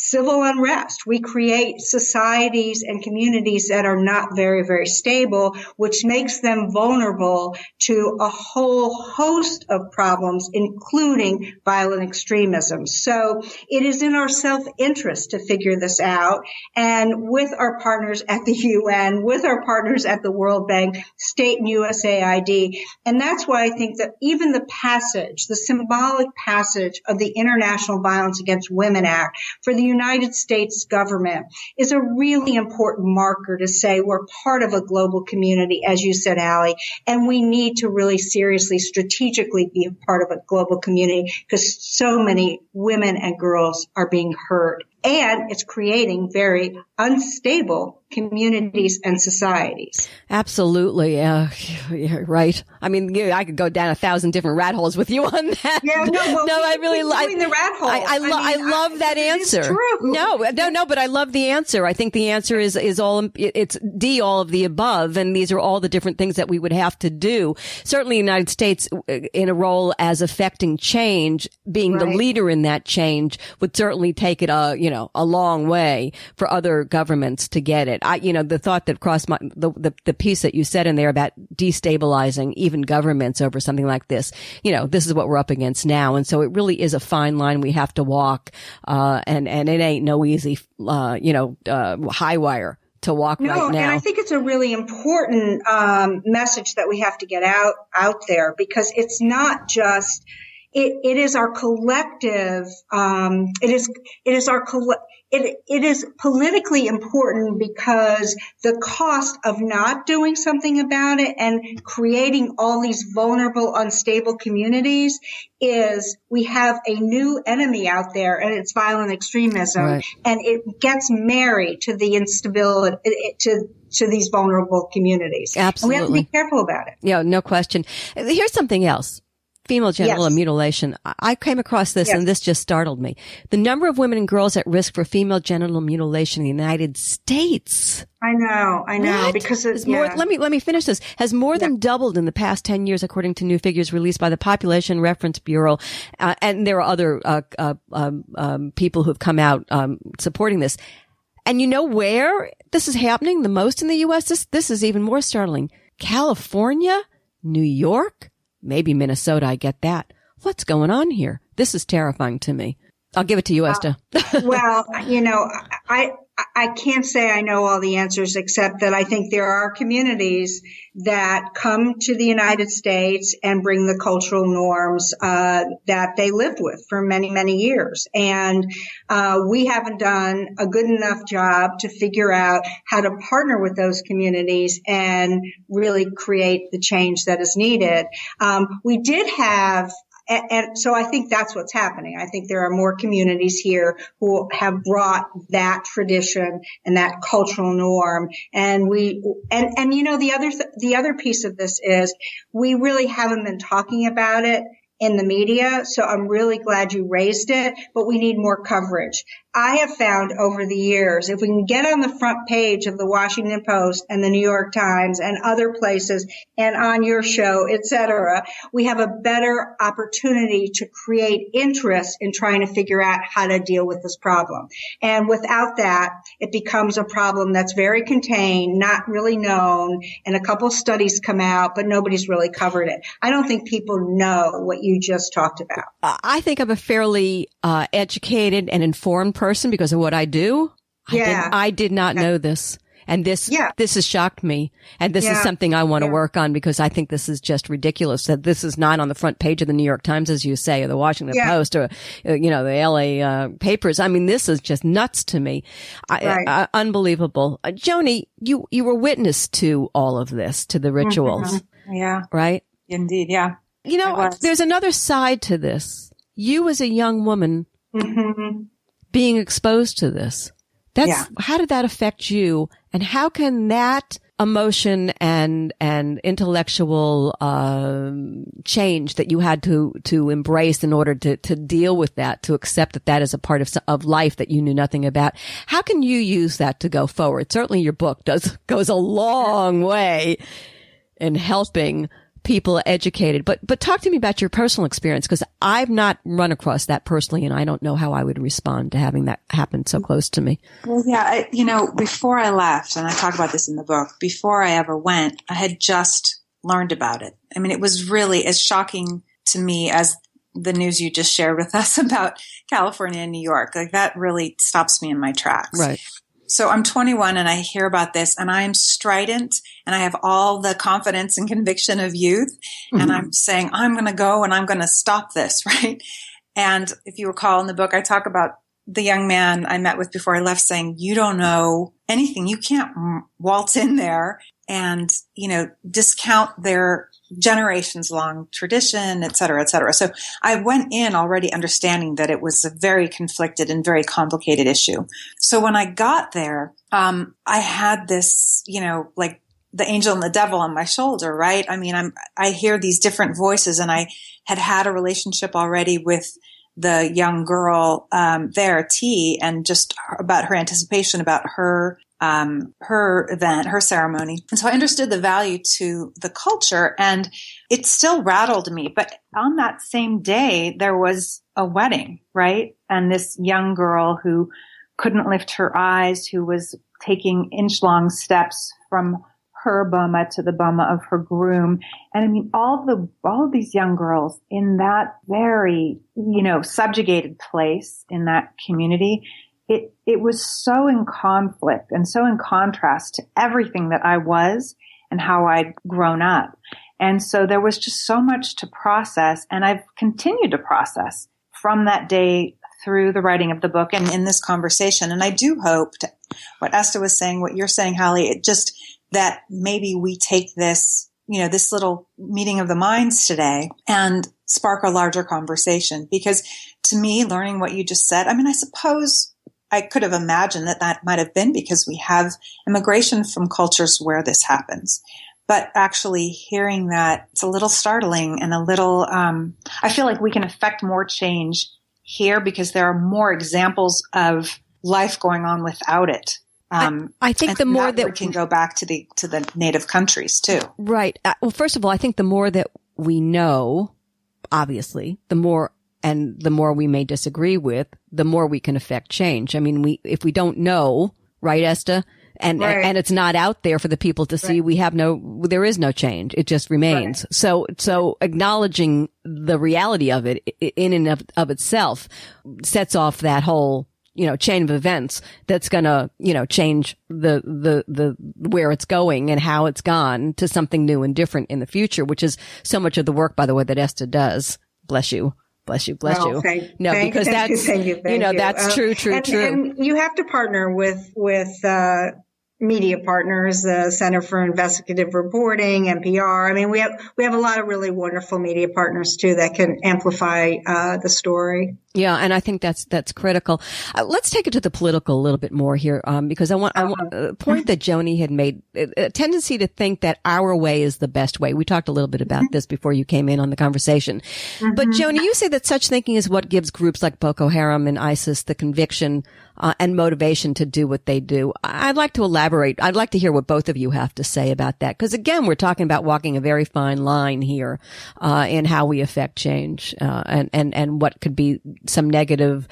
civil unrest. We create societies and communities that are not very, very stable, which makes them vulnerable to a whole host of problems, including violent extremism. So it is in our self-interest to figure this out. And with our partners at the UN, with our partners at the World Bank, state and USAID. And that's why I think that even the symbolic passage of the International Violence Against Women Act for the United States government is a really important marker to say we're part of a global community, as you said, Halli, and we need to really seriously, strategically be a part of a global community because so many women and girls are being hurt. And it's creating very unstable communities and societies. Absolutely. Yeah, right. I mean, I could go down 1,000 different rat holes with you on that. Yeah, I really like the rat holes. I love that answer. It's true. No, but I love the answer. I think the answer is all of the above. And these are all the different things that we would have to do. Certainly the United States in a role as affecting change, being the leader in that change would certainly take it, a long way for other governments to get it. The thought that crossed the piece that you said in there about destabilizing even governments over something like this, this is what we're up against now. And so it really is a fine line we have to walk. And it ain't no easy, high wire to walk right now. And I think it's a really important message that we have to get out there, because it's not just it is our collective. It is politically important, because the cost of not doing something about it and creating all these vulnerable, unstable communities is we have a new enemy out there, and it's violent extremism, right. And it gets married to the instability, to these vulnerable communities. Absolutely. And we have to be careful about it. Yeah, no question. Here's something else. Female genital mutilation. I came across this and this just startled me. The number of women and girls at risk for female genital mutilation in the United States. I know, what? Because it's more. Let me finish this. Has more than doubled in the past 10 years, according to new figures released by the Population Reference Bureau. And there are other people who've come out supporting this. And you know where this is happening the most in the U.S.? This is even more startling. California, New York, maybe Minnesota. I get that. What's going on here? This is terrifying to me. I'll give it to you, Esta. Well, I can't say I know all the answers, except that I think there are communities that come to the United States and bring the cultural norms that they lived with for many, many years. And we haven't done a good enough job to figure out how to partner with those communities and really create the change that is needed. We did have And so I think that's what's happening. I think there are more communities here who have brought that tradition and that cultural norm. And the other piece of this is we really haven't been talking about it in the media. So I'm really glad you raised it, but we need more coverage. I have found over the years, if we can get on the front page of the Washington Post and the New York Times and other places and on your show, et cetera, we have a better opportunity to create interest in trying to figure out how to deal with this problem. And without that, it becomes a problem that's very contained, not really known, and a couple studies come out, but nobody's really covered it. I don't think people know what you just talked about. I think I'm a fairly educated and informed person because of what I do. I did not know this. And this has shocked me. And this is something I want to work on, because I think this is just ridiculous that this is not on the front page of the New York Times, as you say, or the Washington Post, or, the LA papers. I mean, this is just nuts to me. Unbelievable. Joni, you were witness to all of this, to the rituals. Mm-hmm. Yeah. Right? Indeed. Yeah. There's another side to this. You as a young woman being exposed to this. How did that affect you? And how can that emotion and intellectual change that you had to embrace in order to deal with that, to accept that that is a part of life that you knew nothing about, how can you use that to go forward? Certainly your book goes a long way in helping people educated, but talk to me about your personal experience, because I've not run across that personally, and I don't know how I would respond to having that happen so close to me. Well, before I left, and I talk about this in the book, before I ever went, I had just learned about it. I mean, it was really as shocking to me as the news you just shared with us about California and New York. Like, that really stops me in my tracks. Right. So I'm 21 and I hear about this, and I am strident, and I have all the confidence and conviction of youth. Mm-hmm. And I'm saying, I'm going to go and I'm going to stop this. Right. And if you recall in the book, I talk about the young man I met with before I left saying, you don't know anything. You can't waltz in there and, discount their generations long tradition, et cetera, et cetera. So I went in already understanding that it was a very conflicted and very complicated issue. So when I got there, I had this, like the angel and the devil on my shoulder, right? I mean, I hear these different voices, and I had a relationship already with the young girl, there, T, and just about her anticipation about her event, her ceremony. And so I understood the value to the culture, and it still rattled me. But on that same day, there was a wedding, right? And this young girl who couldn't lift her eyes, who was taking inch-long steps from her boma to the boma of her groom. And I mean, all of these young girls in that very, subjugated place in that community, it was so in conflict and so in contrast to everything that I was and how I'd grown up. And so there was just so much to process, and I've continued to process from that day through the writing of the book and in this conversation. And I do hope what Esta was saying, what you're saying, Halli, it just that maybe we take this, this little meeting of the minds today and spark a larger conversation. Because to me, learning what you just said, I mean, I suppose I could have imagined that might have been because we have immigration from cultures where this happens. But actually hearing that, it's a little startling and a little, I feel like we can affect more change here because there are more examples of life going on without it. I think the more that we can go back to the native countries too. Right. Well, first of all, I think the more that we know, obviously, the more we may disagree with, the more we can affect change. I mean, if we don't know, right, Esta? And it's not out there for the people to see. There is no change. It just remains. Right. So acknowledging the reality of it in and of itself sets off that whole, chain of events that's gonna, change the where it's going and how it's gone to something new and different in the future, which is so much of the work, by the way, that Esta does. Bless you. Bless you. Bless you. Because that's, that's true. And you have to partner with media partners, the Center for Investigative Reporting, NPR. I mean, we have a lot of really wonderful media partners too that can amplify the story. Yeah, and I think that's critical. Let's take it to the political a little bit more here, because I want a point that Joni had made, a tendency to think that our way is the best way. We talked a little bit about this before you came in on the conversation. Mm-hmm. But Joni, you say that such thinking is what gives groups like Boko Haram and ISIS the conviction and motivation to do what they do. I'd like to elaborate. I'd like to hear what both of you have to say about that, because again, we're talking about walking a very fine line here in how we affect change and what could be some negative,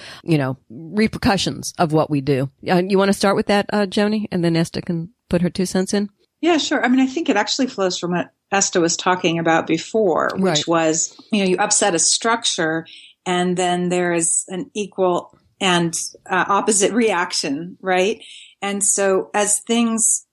repercussions of what we do. You want to start with that, Joni, and then Esta can put her 2 cents in? Yeah, sure. I mean, I think it actually flows from what Esta was talking about before, which was, you upset a structure and then there is an equal and opposite reaction, right? And so as things,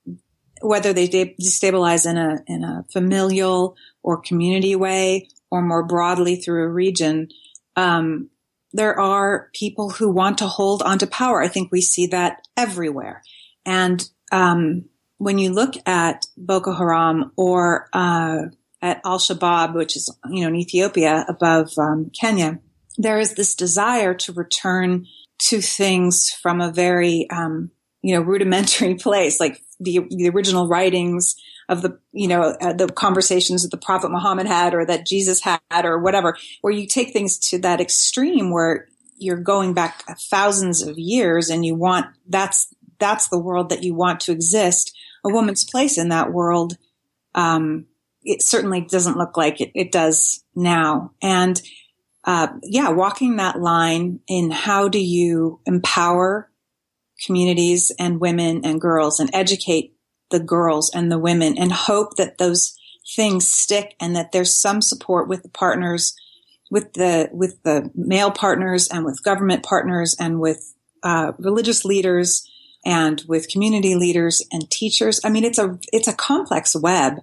whether they destabilize in a familial or community way or more broadly through a region, there are people who want to hold onto power. I think we see that everywhere. And when you look at Boko Haram or at Al-Shabaab, which is, in Ethiopia above Kenya, there is this desire to return to things from a very, rudimentary place, like the original writings of the conversations that the Prophet Muhammad had or that Jesus had or whatever, where you take things to that extreme where you're going back thousands of years and you want, that's the world that you want to exist. A woman's place in that world, it certainly doesn't look like it does now. And, walking that line in how do you empower communities and women and girls and educate the girls and the women and hope that those things stick and that there's some support with the partners, with the male partners and with government partners and with religious leaders and with community leaders and teachers. I mean, it's a complex web.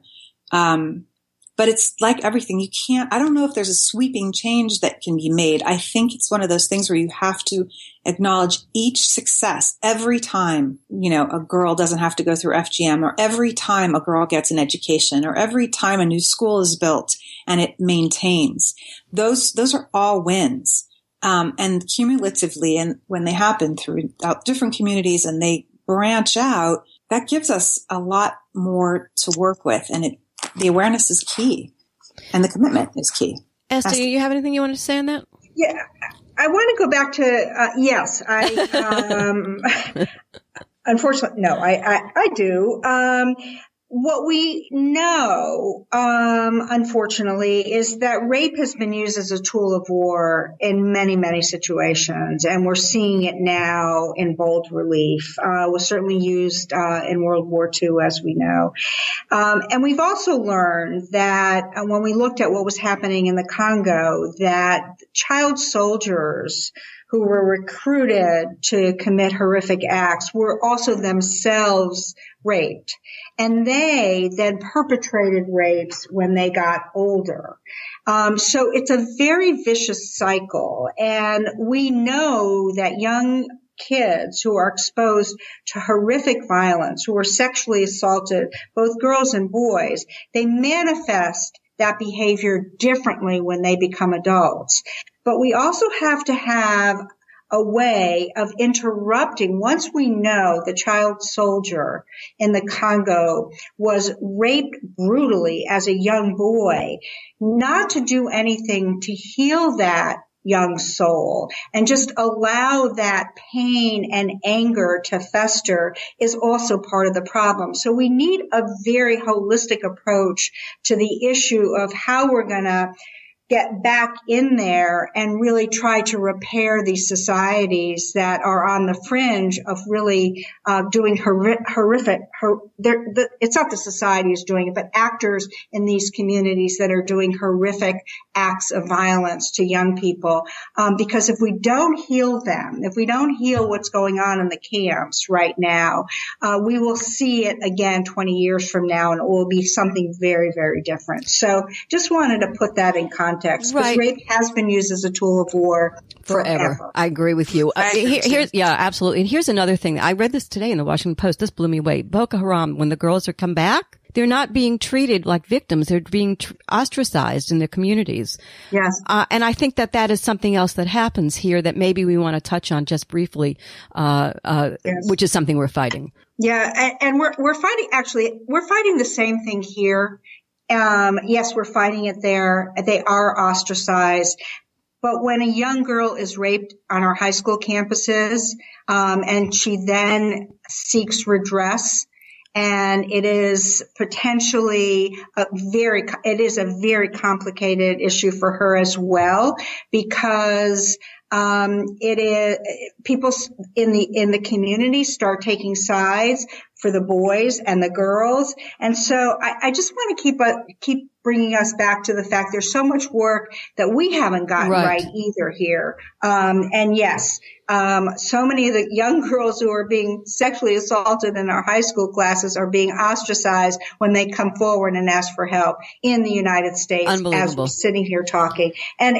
But it's like everything. I don't know if there's a sweeping change that can be made. I think it's one of those things where you have to acknowledge each success every time, a girl doesn't have to go through FGM, or every time a girl gets an education, or every time a new school is built and it maintains. Those are all wins. And cumulatively, and when they happen throughout different communities and they branch out, that gives us a lot more to work with. And the awareness is key and the commitment is key. Esther, do you have anything you want to say on that? Yeah, I want to go back to, yes, unfortunately, no, I do. what we know, unfortunately, is that rape has been used as a tool of war in many, many situations, and we're seeing it now in bold relief. It was certainly used in World War II, as we know. And we've also learned that when we looked at what was happening in the Congo, that child soldiers who were recruited to commit horrific acts were also themselves raped. And they then perpetrated rapes when they got older. So it's a very vicious cycle. And we know that young kids who are exposed to horrific violence, who are sexually assaulted, both girls and boys, they manifest that behavior differently when they become adults. But we also have to have a way of interrupting. Once we know the child soldier in the Congo was raped brutally as a young boy, not to do anything to heal that young soul and just allow that pain and anger to fester is also part of the problem. So we need a very holistic approach to the issue of how we're going to get back in there and really try to repair these societies that are on the fringe of really doing horrific. It's not the societies doing it, but actors in these communities that are doing horrific acts of violence to young people. Because if we don't heal them, if we don't heal what's going on in the camps right now, we will see it again 20 years from now, and it will be something very, very different. So just wanted to put that in context. Because rape has been used as a tool of war forever. I agree with you. Absolutely. And here's another thing. I read this today in the Washington Post. This blew me away. Boko Haram, when the girls are come back, they're not being treated like victims. They're being ostracized in their communities. Yes. And I think that is something else that happens here that maybe we want to touch on just briefly, which is something we're fighting. Yeah. And we're fighting the same thing here. Yes, we're fighting it there. They are ostracized. But when a young girl is raped on our high school campuses, and she then seeks redress, and it is potentially a very complicated issue for her as well, because it is people in the community start taking sides for the boys and the girls. And so I just want to keep bringing us back to the fact there's so much work that we haven't gotten right either here. And yes, so many of the young girls who are being sexually assaulted in our high school classes are being ostracized when they come forward and ask for help in the United States as we're sitting here talking. And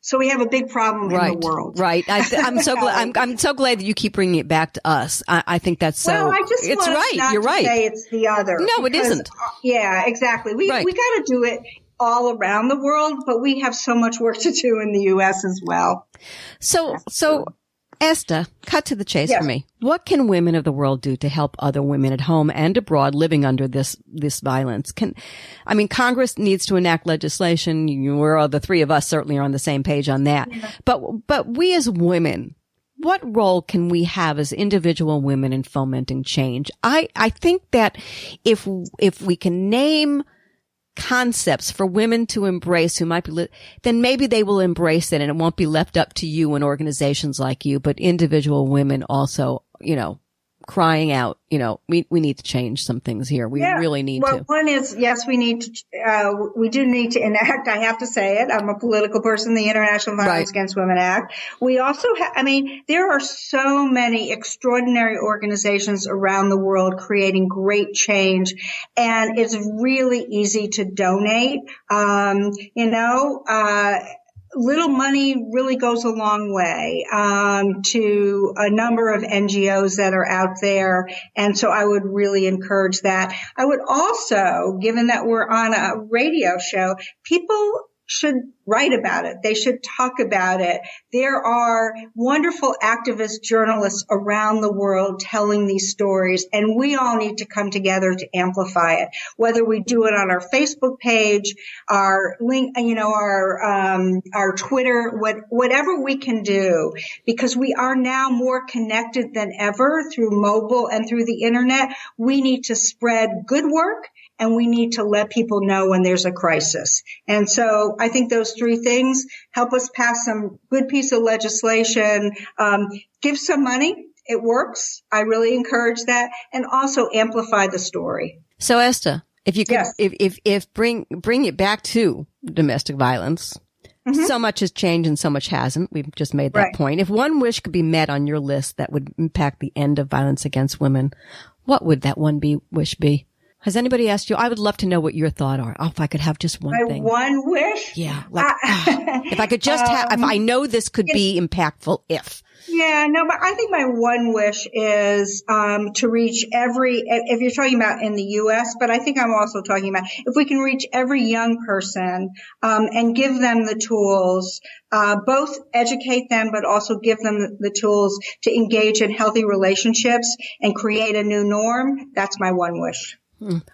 so we have a big problem in the world. Right. I'm so glad. I'm so glad that you keep bringing it back to us. I think that's so. Well, I just it's want right. Not You're to right. say it's the other. No, it isn't. Yeah, exactly. We got to do it all around the world, but we have so much work to do in the U.S. as well. So Esta, cut to the chase for me. What can women of the world do to help other women at home and abroad living under this violence? Congress needs to enact legislation. The three of us certainly are on the same page on that. Yeah. But we as women, what role can we have as individual women in fomenting change? I think that if we can name concepts for women to embrace who might be, then maybe they will embrace it and it won't be left up to you and organizations like you, but individual women also, crying out, we need to change some things here. We really need to. One is, yes, we do need to enact, I have to say it. I'm a political person, the International Violence Against Women Act. We also there are so many extraordinary organizations around the world creating great change, and it's really easy to donate. Little money really goes a long way to a number of NGOs that are out there. And so I would really encourage that. I would also, given that we're on a radio show, people should write about it. They should talk about it. There are wonderful activist journalists around the world telling these stories, and we all need to come together to amplify it. Whether we do it on our Facebook page, our link, our Twitter, whatever we can do, because we are now more connected than ever through mobile and through the internet. We need to spread good work, and we need to let people know when there's a crisis. And so I think those three things help us pass some good piece of legislation, give some money. It works. I really encourage that, and also amplify the story. So Esta, if you could, Yes. if bring it back to domestic violence, so much has changed and so much hasn't. We've just made that point. If one wish could be met on your list that would impact the end of violence against women, what would that wish be? Has anybody asked you? I would love to know what your thoughts are. Oh, if I could have just one thing. One wish? Yeah. If I could just have, if I know this could be impactful, if. Yeah, no, but I think my one wish is to reach if you're talking about in the U.S., but I think I'm also talking about if we can reach every young person and give them the tools, both educate them, but also give them the tools to engage in healthy relationships and create a new norm. That's my one wish.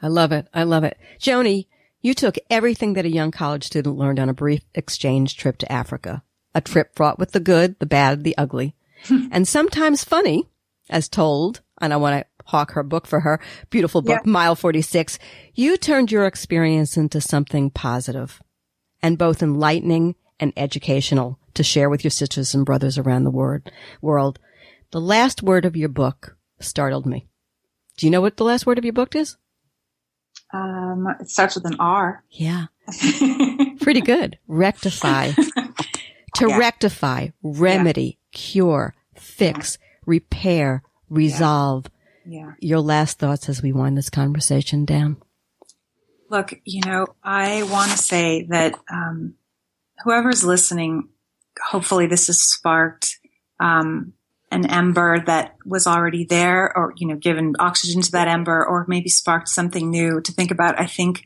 I love it. I love it. Joni, you took everything that a young college student learned on a brief exchange trip to Africa, a trip fraught with the good, the bad, the ugly, and sometimes funny, as told, and I want to hawk her book for her, beautiful book, Mile 46. You turned your experience into something positive and both enlightening and educational to share with your sisters and brothers around the world. The last word of your book startled me. Do you know what the last word of your book is? It starts with an R. Yeah. Pretty good. Rectify. To rectify, remedy, cure, fix, repair, resolve. Yeah. Your last thoughts as we wind this conversation down. Look, I want to say that whoever's listening, hopefully this has sparked an ember that was already there, or, given oxygen to that ember, or maybe sparked something new to think about. I think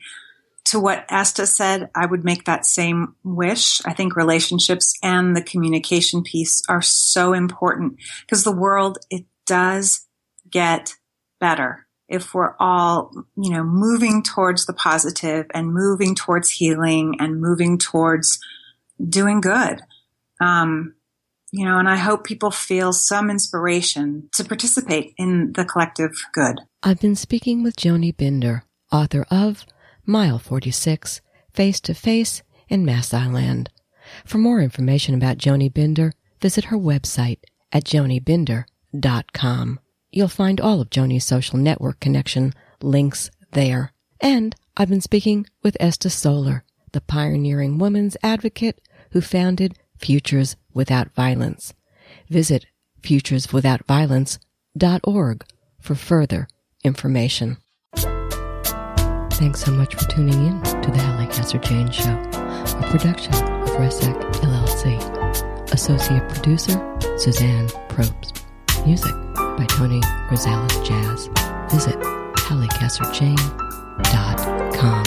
to what Esta said, I would make that same wish. I think relationships and the communication piece are so important because the world, it does get better if we're all, moving towards the positive and moving towards healing and moving towards doing good. And I hope people feel some inspiration to participate in the collective good. I've been speaking with Joni Binder, author of Mile 46, Face to Face in Maasailand. For more information about Joni Binder, visit her website at jonibinder.com. You'll find all of Joni's social network connection links there. And I've been speaking with Esta Soler, the pioneering women's advocate who founded Futures Without Violence. Visit futureswithoutviolence.org for further information. Thanks so much for tuning in to the Halli Casser-Jayne Show, a production of Resec LLC. Associate producer, Suzanne Probst. Music by Tony Rosales Jazz. Visit HalliCasserJayne.com.